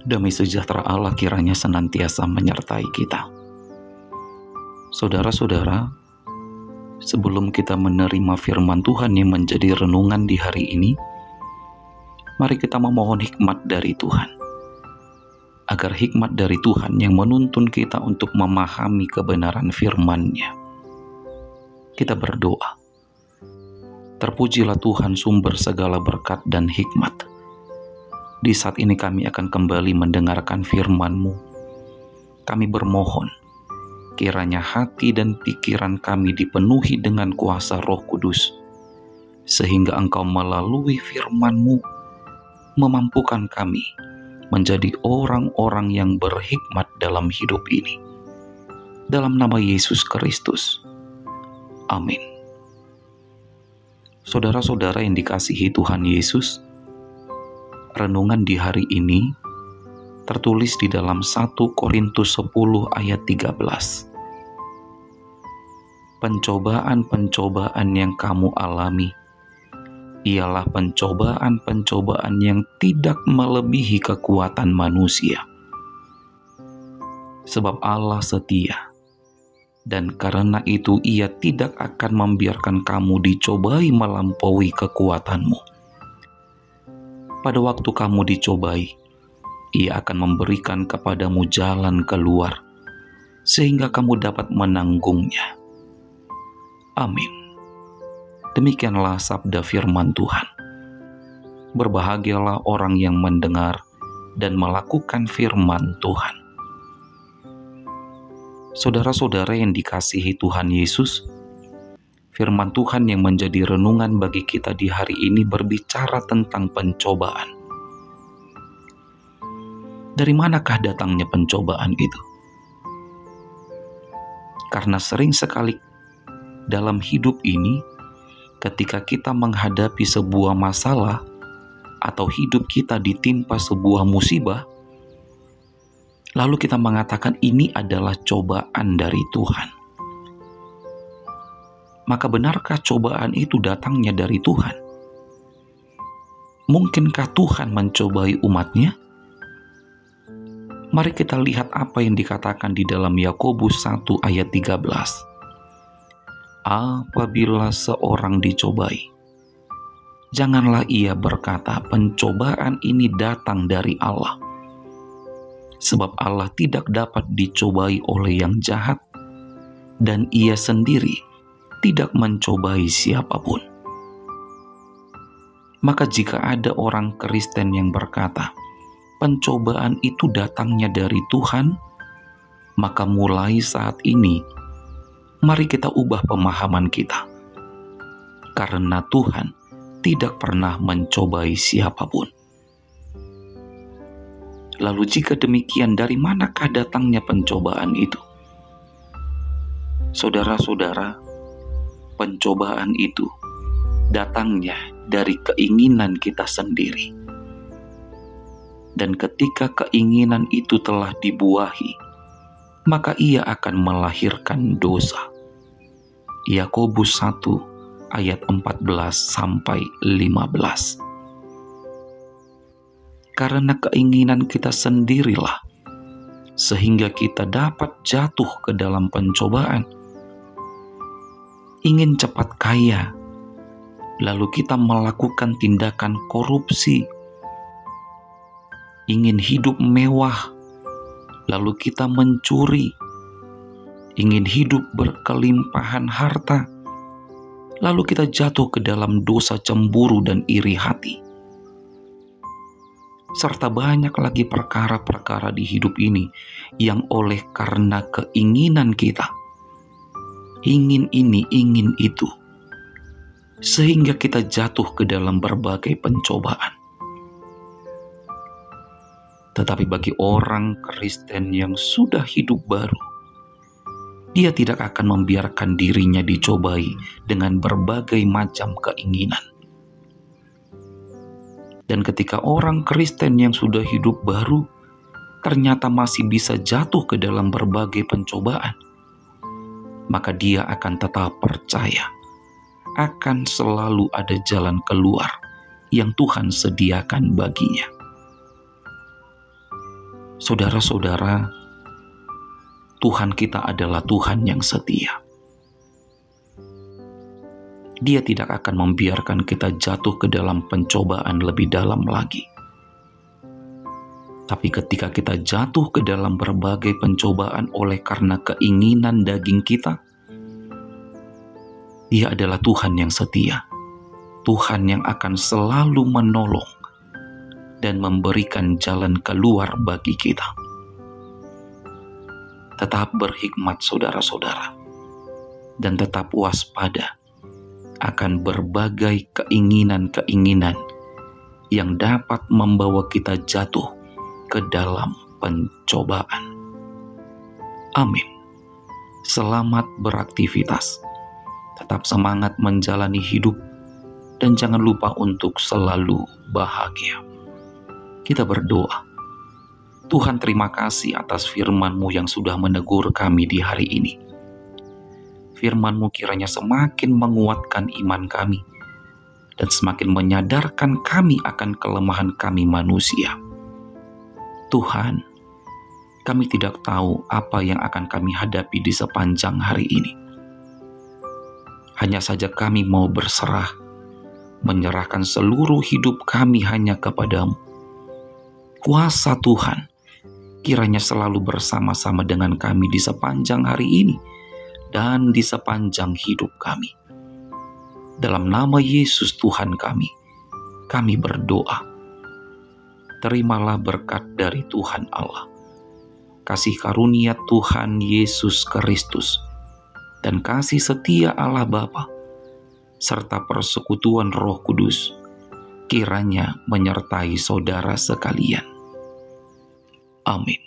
Damai sejahtera Allah kiranya senantiasa menyertai kita. Saudara-saudara, sebelum kita menerima firman Tuhan yang menjadi renungan di hari ini, mari kita memohon hikmat dari Tuhan. Agar hikmat dari Tuhan yang menuntun kita untuk memahami kebenaran firman-Nya. Kita berdoa. Terpujilah Tuhan sumber segala berkat dan hikmat. Di saat ini kami akan kembali mendengarkan firman-Mu. Kami bermohon, kiranya hati dan pikiran kami dipenuhi dengan kuasa Roh Kudus, sehingga Engkau melalui firman-Mu memampukan kami menjadi orang-orang yang berhikmat dalam hidup ini. Dalam nama Yesus Kristus. Amin. Saudara-saudara yang dikasihi Tuhan Yesus, renungan di hari ini tertulis di dalam 1 Korintus 10 ayat 13. Pencobaan-pencobaan yang kamu alami ialah pencobaan-pencobaan yang tidak melebihi kekuatan manusia. Sebab Allah setia, dan karena itu Ia tidak akan membiarkan kamu dicobai melampaui kekuatanmu. Pada waktu kamu dicobai, Ia akan memberikan kepadamu jalan keluar, sehingga kamu dapat menanggungnya. Amin. Demikianlah sabda firman Tuhan. Berbahagialah orang yang mendengar dan melakukan firman Tuhan. Saudara-saudara yang dikasihi Tuhan Yesus, firman Tuhan yang menjadi renungan bagi kita di hari ini berbicara tentang pencobaan. Dari manakah datangnya pencobaan itu? Karena sering sekali dalam hidup ini, ketika kita menghadapi sebuah masalah atau hidup kita ditimpa sebuah musibah, lalu kita mengatakan ini adalah cobaan dari Tuhan. Maka benarkah cobaan itu datangnya dari Tuhan? Mungkinkah Tuhan mencobai umatnya? Mari kita lihat apa yang dikatakan di dalam Yakobus 1 ayat 13. Apabila seorang dicobai, janganlah ia berkata, pencobaan ini datang dari Allah. Sebab Allah tidak dapat dicobai oleh yang jahat, dan Ia sendiri tidak mencobai siapapun. Maka jika ada orang Kristen yang berkata, pencobaan itu datangnya dari Tuhan, maka mulai saat ini, mari kita ubah pemahaman kita. Karena Tuhan tidak pernah mencobai siapapun. Lalu jika demikian, dari manakah datangnya pencobaan itu? Saudara-saudara, pencobaan itu datangnya dari keinginan kita sendiri. Dan ketika keinginan itu telah dibuahi, maka ia akan melahirkan dosa. Yakobus 1 ayat 14 sampai 15. Karena keinginan kita sendirilah sehingga kita dapat jatuh ke dalam pencobaan. Ingin cepat kaya, lalu kita melakukan tindakan korupsi. Ingin hidup mewah, lalu kita mencuri. Ingin hidup berkelimpahan harta, lalu kita jatuh ke dalam dosa cemburu dan iri hati. Serta banyak lagi perkara-perkara di hidup ini yang oleh karena keinginan kita, ingin ini, ingin itu, sehingga kita jatuh ke dalam berbagai pencobaan. Tetapi bagi orang Kristen yang sudah hidup baru, dia tidak akan membiarkan dirinya dicobai dengan berbagai macam keinginan. Dan ketika orang Kristen yang sudah hidup baru ternyata masih bisa jatuh ke dalam berbagai pencobaan, maka dia akan tetap percaya akan selalu ada jalan keluar yang Tuhan sediakan baginya. Saudara-saudara, Tuhan kita adalah Tuhan yang setia. Dia tidak akan membiarkan kita jatuh ke dalam pencobaan lebih dalam lagi. Tapi ketika kita jatuh ke dalam berbagai pencobaan oleh karena keinginan daging kita, Dia adalah Tuhan yang setia. Tuhan yang akan selalu menolong dan memberikan jalan keluar bagi kita. Tetap berhikmat saudara-saudara, dan tetap waspada akan berbagai keinginan-keinginan yang dapat membawa kita jatuh ke dalam pencobaan. Amin. Selamat beraktivitas. Tetap semangat menjalani hidup dan jangan lupa untuk selalu bahagia. Kita berdoa. Tuhan, terima kasih atas firman-Mu yang sudah menegur kami di hari ini. Firman-Mu kiranya semakin menguatkan iman kami dan semakin menyadarkan kami akan kelemahan kami manusia. Tuhan, kami tidak tahu apa yang akan kami hadapi di sepanjang hari ini. Hanya saja kami mau berserah, menyerahkan seluruh hidup kami hanya kepadamu. Kuasa Tuhan kiranya selalu bersama-sama dengan kami di sepanjang hari ini dan di sepanjang hidup kami. Dalam nama Yesus Tuhan kami berdoa. Terimalah berkat dari Tuhan Allah, kasih karunia Tuhan Yesus Kristus, dan kasih setia Allah Bapa, serta persekutuan Roh Kudus, kiranya menyertai saudara sekalian. Amin.